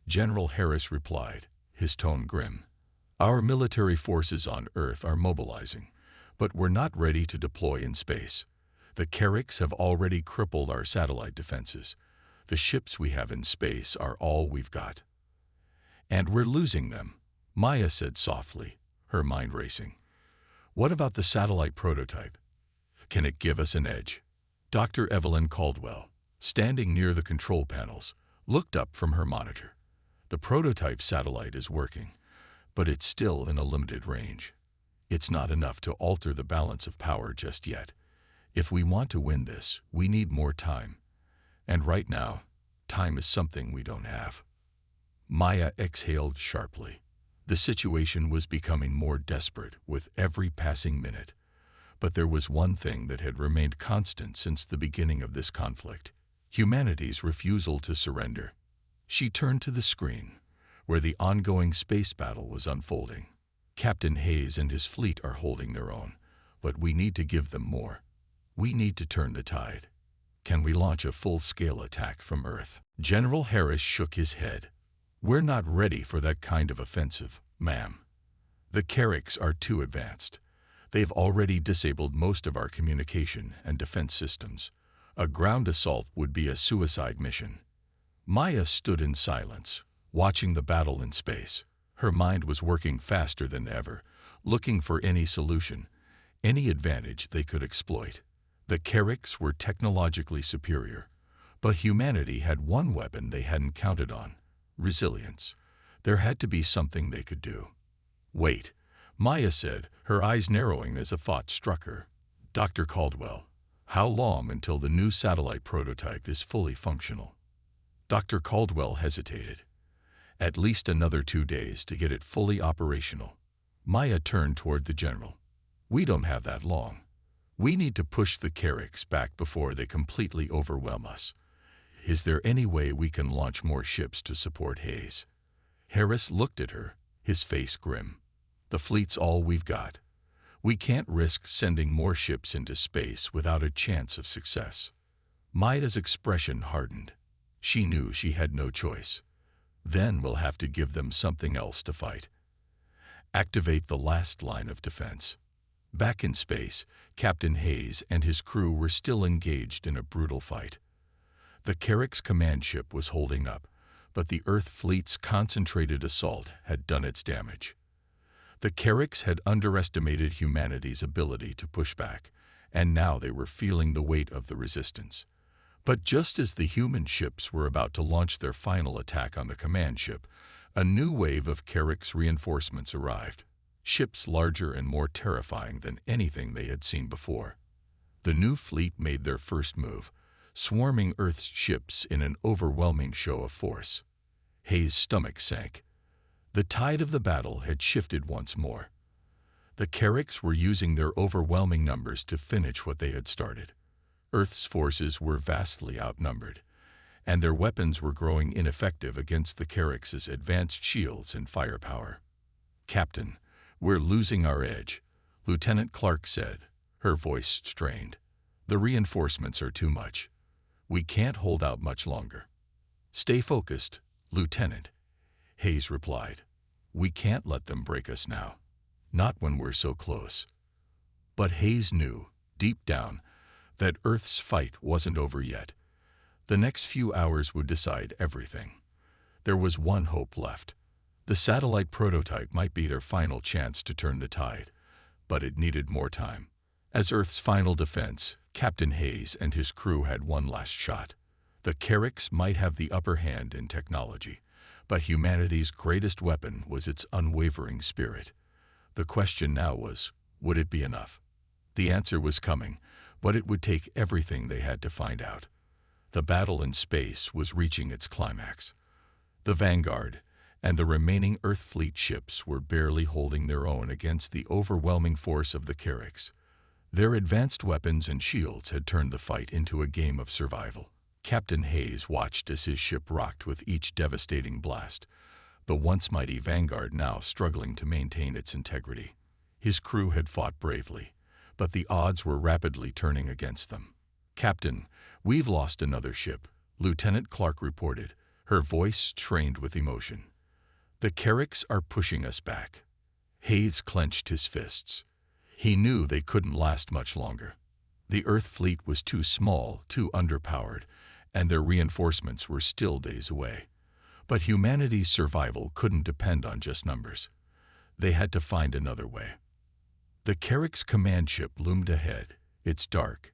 General Harris replied, his tone grim. "Our military forces on Earth are mobilizing, but we're not ready to deploy in space. The Carracks have already crippled our satellite defenses. The ships we have in space are all we've got." "And we're losing them," Maya said softly, her mind racing. "What about the satellite prototype? Can it give us an edge?" Dr. Evelyn Caldwell, standing near the control panels, looked up from her monitor. "The prototype satellite is working, but it's still in a limited range. It's not enough to alter the balance of power just yet. If we want to win this, we need more time. And right now, time is something we don't have." Maya exhaled sharply. The situation was becoming more desperate with every passing minute. But there was one thing that had remained constant since the beginning of this conflict: humanity's refusal to surrender. She turned to the screen, where the ongoing space battle was unfolding. "Captain Hayes and his fleet are holding their own, but we need to give them more. We need to turn the tide. Can we launch a full-scale attack from Earth?" General Harris shook his head. "We're not ready for that kind of offensive, ma'am. The Carracks are too advanced. They've already disabled most of our communication and defense systems. A ground assault would be a suicide mission." Maya stood in silence, watching the battle in space. Her mind was working faster than ever, looking for any solution, any advantage they could exploit. The Carracks were technologically superior, but humanity had one weapon they hadn't counted on: resilience. There had to be something they could do. "Wait," Maya said, her eyes narrowing as a thought struck her. "Dr. Caldwell, how long until the new satellite prototype is fully functional?" Dr. Caldwell hesitated. "At least another 2 days to get it fully operational." Maya turned toward the general. "We don't have that long. We need to push the Carracks back before they completely overwhelm us. Is there any way we can launch more ships to support Hayes?" Harris looked at her, his face grim. "The fleet's all we've got. We can't risk sending more ships into space without a chance of success." Maya's expression hardened. She knew she had no choice. "Then we'll have to give them something else to fight. Activate the last line of defense." Back in space, Captain Hayes and his crew were still engaged in a brutal fight. The Carracks command ship was holding up, but the Earth fleet's concentrated assault had done its damage. The Carracks had underestimated humanity's ability to push back, and now they were feeling the weight of the resistance. But just as the human ships were about to launch their final attack on the command ship, a new wave of Carracks reinforcements arrived, ships larger and more terrifying than anything they had seen before. The new fleet made their first move, swarming Earth's ships in an overwhelming show of force. Hayes' stomach sank. The tide of the battle had shifted once more. The Carracks were using their overwhelming numbers to finish what they had started. Earth's forces were vastly outnumbered, and their weapons were growing ineffective against the Carracks' advanced shields and firepower. "Captain, we're losing our edge," Lieutenant Clark said, her voice strained. "The reinforcements are too much. We can't hold out much longer." "Stay focused, Lieutenant," Hayes replied. We can't let them break us now. Not when we're so close. But Hayes knew, deep down, that Earth's fight wasn't over yet. The next few hours would decide everything. There was one hope left. The satellite prototype might be their final chance to turn the tide, but it needed more time. As Earth's final defense, Captain Hayes and his crew had one last shot. The Chronicles might have the upper hand in technology, but humanity's greatest weapon was its unwavering spirit. The question now was, would it be enough? The answer was coming, but it would take everything they had to find out. The battle in space was reaching its climax. The Vanguard and the remaining Earth fleet ships were barely holding their own against the overwhelming force of the Chronicles. Their advanced weapons and shields had turned the fight into a game of survival. Captain Hayes watched as his ship rocked with each devastating blast, the once mighty Vanguard now struggling to maintain its integrity. His crew had fought bravely, but the odds were rapidly turning against them. "Captain, we've lost another ship," Lieutenant Clark reported, her voice trained with emotion. "The Chronicles are pushing us back." Hayes clenched his fists. He knew they couldn't last much longer. The Earth fleet was too small, too underpowered, and their reinforcements were still days away. But humanity's survival couldn't depend on just numbers. They had to find another way. The Chronicles command ship loomed ahead, its dark,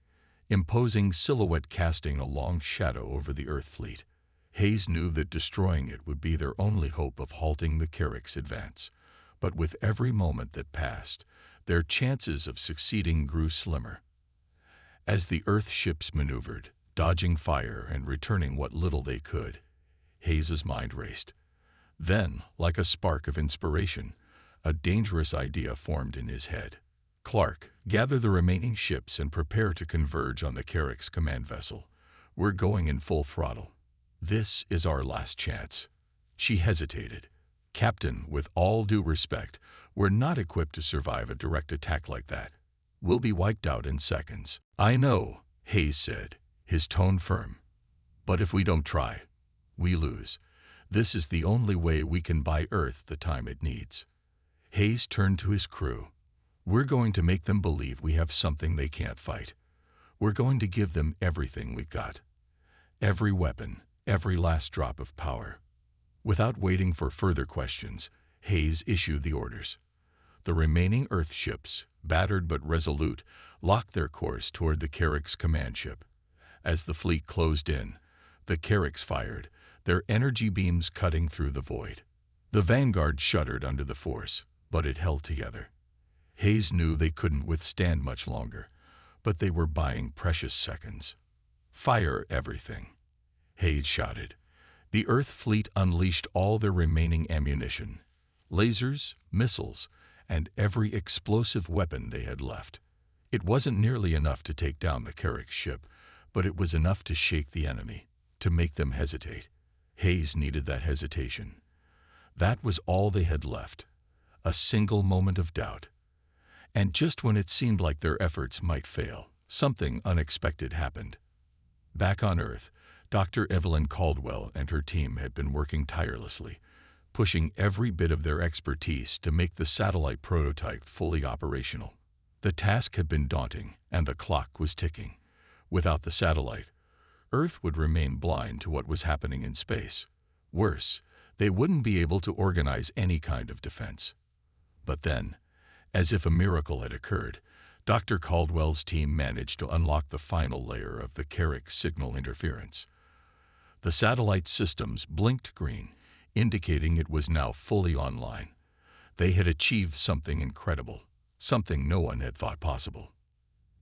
imposing silhouette casting a long shadow over the Earth fleet. Hayes knew that destroying it would be their only hope of halting the Chronicles' advance. But with every moment that passed, their chances of succeeding grew slimmer. As the Earth ships maneuvered, dodging fire and returning what little they could, Hayes's mind raced. Then, like a spark of inspiration, a dangerous idea formed in his head. "Clark, gather the remaining ships and prepare to converge on the Chronicles command vessel. We're going in full throttle. This is our last chance." She hesitated. "Captain, with all due respect, we're not equipped to survive a direct attack like that. We'll be wiped out in seconds." "I know," Hayes said, his tone firm. "But if we don't try, we lose. This is the only way we can buy Earth the time it needs." Hayes turned to his crew. "We're going to make them believe we have something they can't fight. We're going to give them everything we've got. Every weapon, every last drop of power." Without waiting for further questions, Hayes issued the orders. The remaining Earth ships, battered but resolute, locked their course toward the Chronicles command ship. As the fleet closed in, the Chronicles fired, their energy beams cutting through the void. The Vanguard shuddered under the force, but it held together. Hayes knew they couldn't withstand much longer, but they were buying precious seconds. "Fire everything," Hayes shouted. The Earth fleet unleashed all their remaining ammunition, lasers, missiles, and every explosive weapon they had left. It wasn't nearly enough to take down the Chronicles ship, but it was enough to shake the enemy, to make them hesitate. Hayes needed that hesitation. That was all they had left, a single moment of doubt. And just when it seemed like their efforts might fail, something unexpected happened. Back on Earth, Dr. Evelyn Caldwell and her team had been working tirelessly, pushing every bit of their expertise to make the satellite prototype fully operational. The task had been daunting, and the clock was ticking. Without the satellite, Earth would remain blind to what was happening in space. Worse, they wouldn't be able to organize any kind of defense. But then, as if a miracle had occurred, Dr. Caldwell's team managed to unlock the final layer of the Chronicles signal interference. The satellite systems blinked green, indicating it was now fully online. They had achieved something incredible, something no one had thought possible.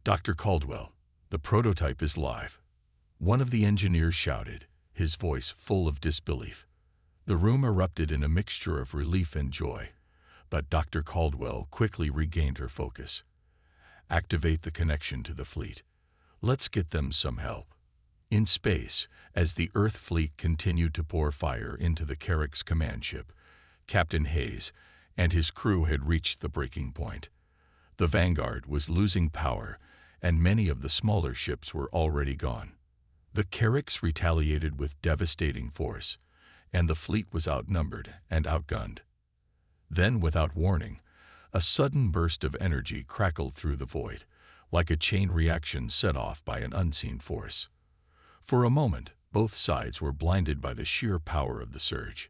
"Dr. Caldwell, the prototype is live," one of the engineers shouted, his voice full of disbelief. The room erupted in a mixture of relief and joy, but Dr. Caldwell quickly regained her focus. "Activate the connection to the fleet. Let's get them some help." In space, as the Earth fleet continued to pour fire into the Chronicles command ship, Captain Hayes and his crew had reached the breaking point. The Vanguard was losing power, and many of the smaller ships were already gone. The Chronicles retaliated with devastating force, and the fleet was outnumbered and outgunned. Then, without warning, a sudden burst of energy crackled through the void, like a chain reaction set off by an unseen force. For a moment, both sides were blinded by the sheer power of the surge.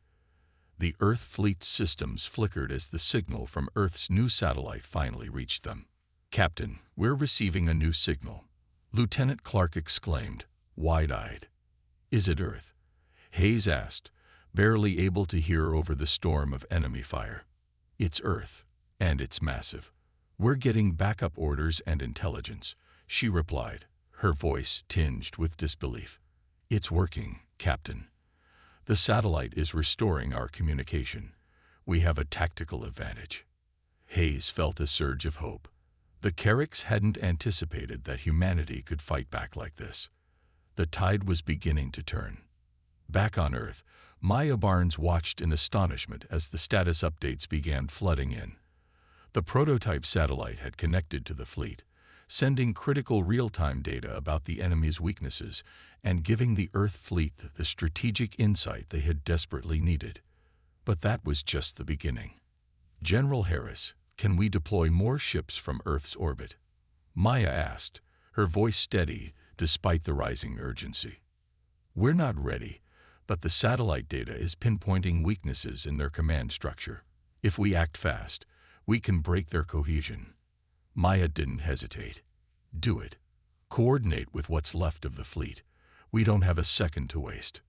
The Earth fleet's systems flickered as the signal from Earth's new satellite finally reached them. "Captain, we're receiving a new signal," Lieutenant Clark exclaimed, wide-eyed. "Is it Earth?" Hayes asked, barely able to hear over the storm of enemy fire. "It's Earth, and it's massive. We're getting backup orders and intelligence," she replied, her voice tinged with disbelief. "It's working, Captain. The satellite is restoring our communication. We have a tactical advantage." Hayes felt a surge of hope. The Carricks hadn't anticipated that humanity could fight back like this. The tide was beginning to turn. Back on Earth, Maya Barnes watched in astonishment as the status updates began flooding in. The prototype satellite had connected to the fleet, sending critical real-time data about the enemy's weaknesses and giving the Earth fleet the strategic insight they had desperately needed. But that was just the beginning. "General Harris, can we deploy more ships from Earth's orbit?" Maya asked, her voice steady despite the rising urgency. "We're not ready, but the satellite data is pinpointing weaknesses in their command structure. If we act fast, we can break their cohesion." Maya didn't hesitate. "Do it. Coordinate with what's left of the fleet. We don't have a second to waste."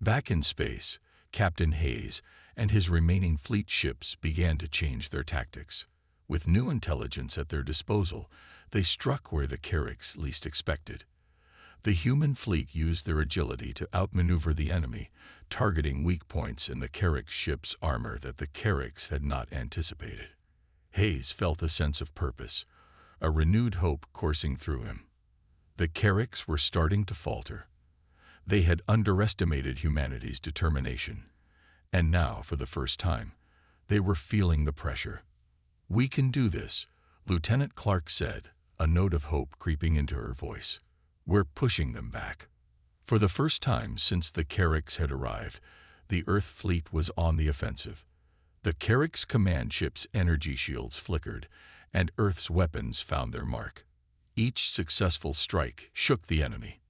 Back in space, Captain Hayes and his remaining fleet ships began to change their tactics. With new intelligence at their disposal, they struck where the Carricks least expected. The human fleet used their agility to outmaneuver the enemy, targeting weak points in the Carrick ship's armor that the Carricks had not anticipated. Hayes felt a sense of purpose, a renewed hope coursing through him. The Carricks were starting to falter. They had underestimated humanity's determination, and now, for the first time, they were feeling the pressure. "We can do this," Lieutenant Clark said, a note of hope creeping into her voice. "We're pushing them back." For the first time since the Carricks had arrived, the Earth fleet was on the offensive. The Carricks' command ship's energy shields flickered, and Earth's weapons found their mark. Each successful strike shook the enemy,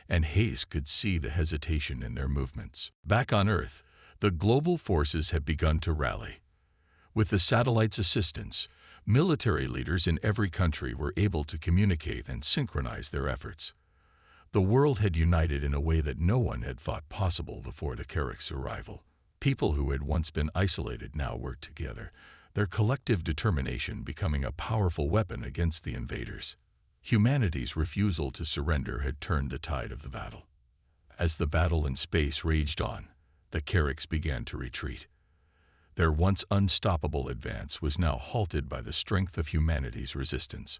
and Hayes could see the hesitation in their movements. Back on Earth, the global forces had begun to rally. With the satellite's assistance, military leaders in every country were able to communicate and synchronize their efforts. The world had united in a way that no one had thought possible before the Carricks' arrival. People who had once been isolated now worked together, their collective determination becoming a powerful weapon against the invaders. Humanity's refusal to surrender had turned the tide of the battle. As the battle in space raged on, the Carricks began to retreat. Their once unstoppable advance was now halted by the strength of humanity's resistance.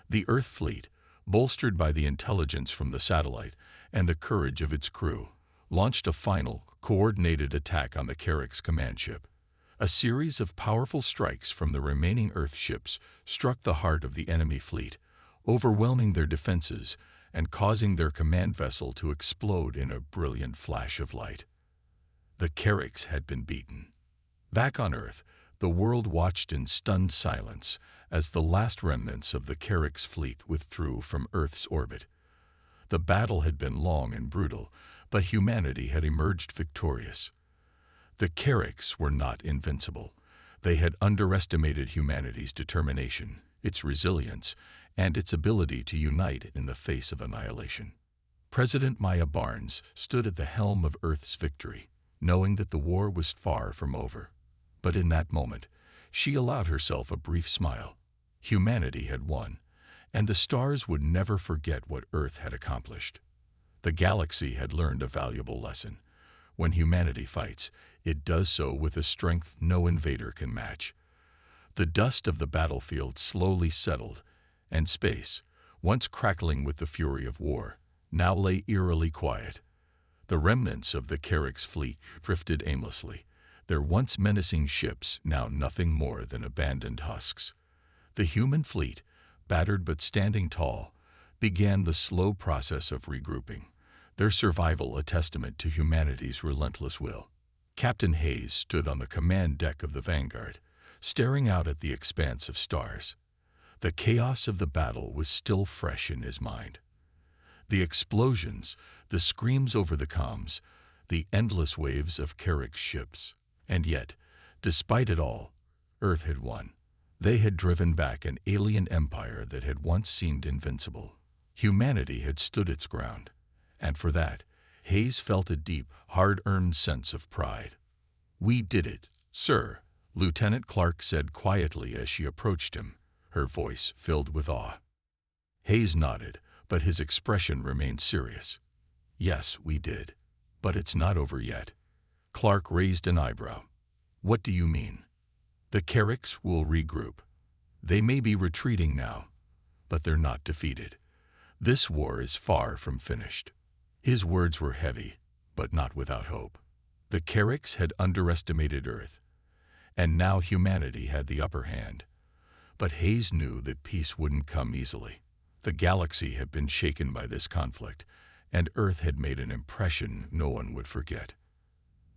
The Earth fleet, bolstered by the intelligence from the satellite and the courage of its crew, launched a final, coordinated attack on the Carricks' command ship. A series of powerful strikes from the remaining Earth ships struck the heart of the enemy fleet, overwhelming their defenses and causing their command vessel to explode in a brilliant flash of light. The Carricks had been beaten. Back on Earth, the world watched in stunned silence as the last remnants of the Carricks' fleet withdrew from Earth's orbit. The battle had been long and brutal, but humanity had emerged victorious. The Carricks were not invincible. They had underestimated humanity's determination, its resilience, and its ability to unite in the face of annihilation. President Maya Barnes stood at the helm of Earth's victory, knowing that the war was far from over. But in that moment, she allowed herself a brief smile. Humanity had won, and the stars would never forget what Earth had accomplished. The galaxy had learned a valuable lesson. When humanity fights, it does so with a strength no invader can match. The dust of the battlefield slowly settled, and space, once crackling with the fury of war, now lay eerily quiet. The remnants of the Carricks' fleet drifted aimlessly, their once menacing ships now nothing more than abandoned husks. The human fleet, battered but standing tall, began the slow process of regrouping, their survival a testament to humanity's relentless will. Captain Hayes stood on the command deck of the Vanguard, staring out at the expanse of stars. The chaos of the battle was still fresh in his mind. The explosions, the screams over the comms, the endless waves of Carrick's ships. And yet, despite it all, Earth had won. They had driven back an alien empire that had once seemed invincible. Humanity had stood its ground, and for that, Hayes felt a deep, hard-earned sense of pride. "We did it, sir," Lieutenant Clark said quietly as she approached him, her voice filled with awe. Hayes nodded, but his expression remained serious. "Yes, we did. But it's not over yet." Clark raised an eyebrow. "What do you mean?" "The Carricks will regroup. They may be retreating now, but they're not defeated. This war is far from finished." His words were heavy, but not without hope. The Carricks had underestimated Earth, and now humanity had the upper hand. But Hayes knew that peace wouldn't come easily. The galaxy had been shaken by this conflict, and Earth had made an impression no one would forget.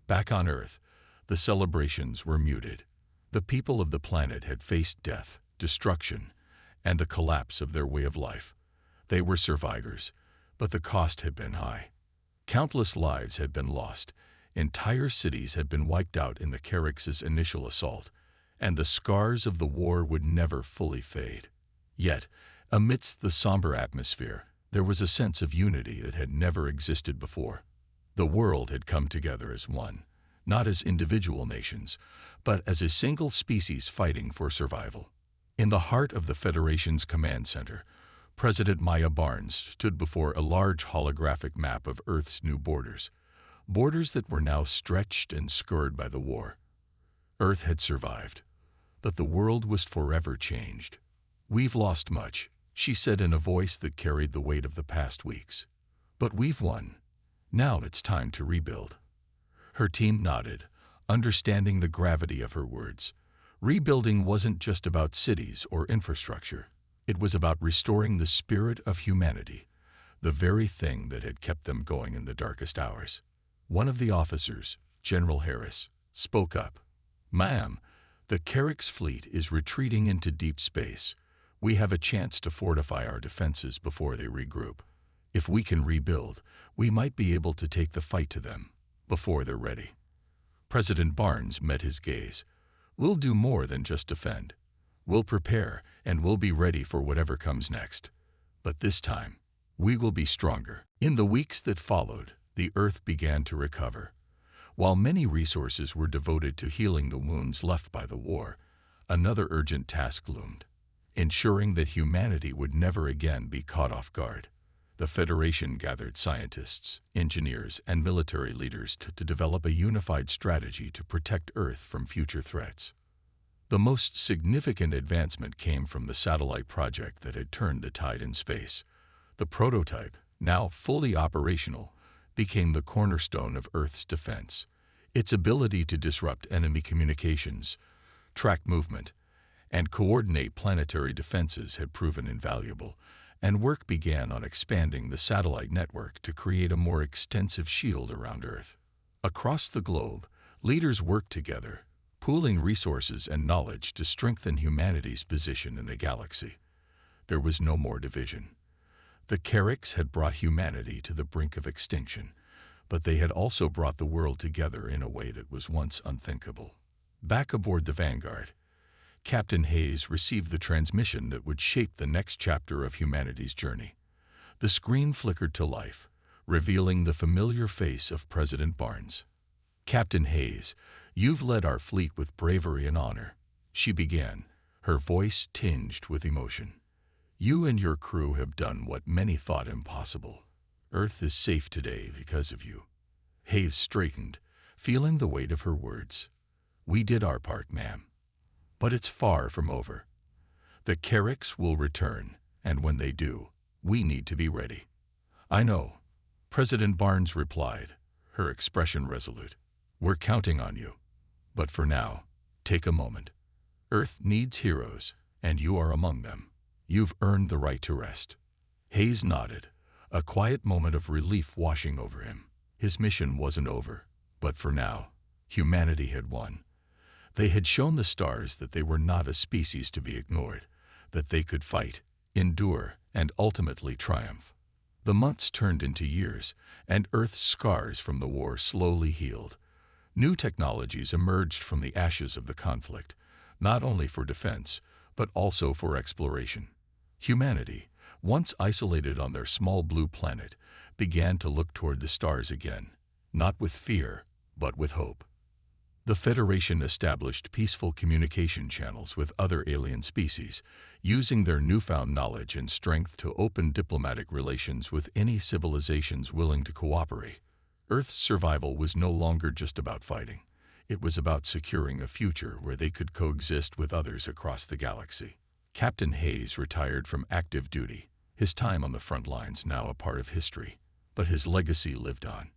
Back on Earth, the celebrations were muted. The people of the planet had faced death, destruction, and the collapse of their way of life. They were survivors, but the cost had been high. Countless lives had been lost, entire cities had been wiped out in the Carricks' initial assault, and the scars of the war would never fully fade. Yet, amidst the somber atmosphere, there was a sense of unity that had never existed before. The world had come together as one, not as individual nations, but as a single species fighting for survival. In the heart of the Federation's command center, President Maya Barnes stood before a large holographic map of Earth's new borders, borders that were now stretched and scarred by the war. Earth had survived, but the world was forever changed. "We've lost much," she said in a voice that carried the weight of the past weeks. "But we've won. Now it's time to rebuild." Her team nodded, understanding the gravity of her words. Rebuilding wasn't just about cities or infrastructure. It was about restoring the spirit of humanity, the very thing that had kept them going in the darkest hours. One of the officers, General Harris, spoke up. "Ma'am, the Carrick's fleet is retreating into deep space. We have a chance to fortify our defenses before they regroup. If we can rebuild, we might be able to take the fight to them before they're ready." President Barnes met his gaze. "We'll do more than just defend. We'll prepare, and we'll be ready for whatever comes next. But this time, we will be stronger." In the weeks that followed, the Earth began to recover. While many resources were devoted to healing the wounds left by the war, another urgent task loomed: ensuring that humanity would never again be caught off guard. The Federation gathered scientists, engineers, and military leaders to develop a unified strategy to protect Earth from future threats. The most significant advancement came from the satellite project that had turned the tide in space. The prototype, now fully operational, became the cornerstone of Earth's defense. Its ability to disrupt enemy communications, track movement, and coordinate planetary defenses had proven invaluable, and work began on expanding the satellite network to create a more extensive shield around Earth. Across the globe, leaders worked together, pooling resources and knowledge to strengthen humanity's position in the galaxy. There was no more division. The Carricks had brought humanity to the brink of extinction, but they had also brought the world together in a way that was once unthinkable. Back aboard the Vanguard, Captain Hayes received the transmission that would shape the next chapter of humanity's journey. The screen flickered to life, revealing the familiar face of President Barnes. "Captain Hayes, you've led our fleet with bravery and honor," she began, her voice tinged with emotion. "You and your crew have done what many thought impossible. Earth is safe today because of you." Hayes straightened, feeling the weight of her words. "We did our part, ma'am. But it's far from over. The Carricks will return, and when they do, we need to be ready." "I know," President Barnes replied, her expression resolute. "We're counting on you. But for now, take a moment. Earth needs heroes, and you are among them. You've earned the right to rest." Hayes nodded, a quiet moment of relief washing over him. His mission wasn't over, but for now, Humanity had won. They had shown the stars that they were not a species to be ignored, that they could fight, endure, and ultimately triumph. The months turned into years, and Earth's scars from the war slowly healed. New technologies emerged from the ashes of the conflict, not only for defense, but also for exploration. Humanity, once isolated on their small blue planet, began to look toward the stars again, not with fear, but with hope. The Federation established peaceful communication channels with other alien species, using their newfound knowledge and strength to open diplomatic relations with any civilizations willing to cooperate. Earth's survival was no longer just about fighting. It was about securing a future where they could coexist with others across the galaxy. Captain Hayes retired from active duty, his time on the front lines now a part of history, but his legacy lived on.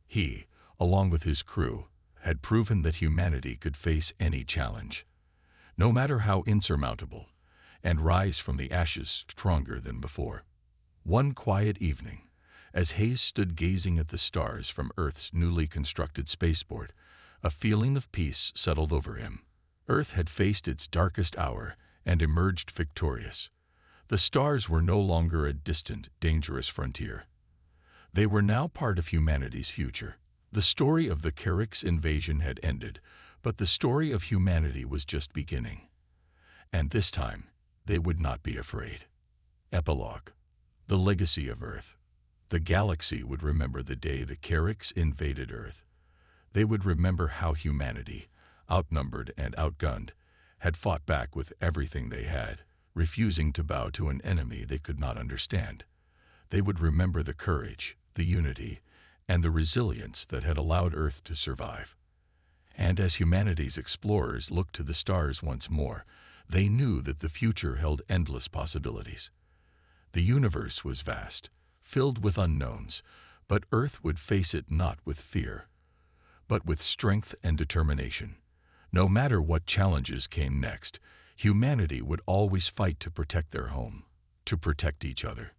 He, along with his crew, had proven that humanity could face any challenge, no matter how insurmountable, and rise from the ashes stronger than before. One quiet evening, as Hayes stood gazing at the stars from Earth's newly constructed spaceport, a feeling of peace settled over him. Earth had faced its darkest hour and emerged victorious. The stars were no longer a distant, dangerous frontier. They were now part of humanity's future. The story of the Chronicles invasion had ended, but the story of humanity was just beginning. And this time, they would not be afraid. Epilogue. The legacy of Earth. The galaxy would remember the day the Chronicles invaded Earth. They would remember how humanity, outnumbered and outgunned, had fought back with everything they had, refusing to bow to an enemy they could not understand. They would remember the courage, the unity, and the resilience that had allowed Earth to survive. And as humanity's explorers looked to the stars once more, they knew that the future held endless possibilities. The universe was vast, filled with unknowns, but Earth would face it not with fear, but with strength and determination. No matter what challenges came next, humanity would always fight to protect their home, to protect each other.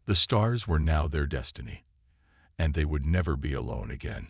The stars were now their destiny, and they would never be alone again.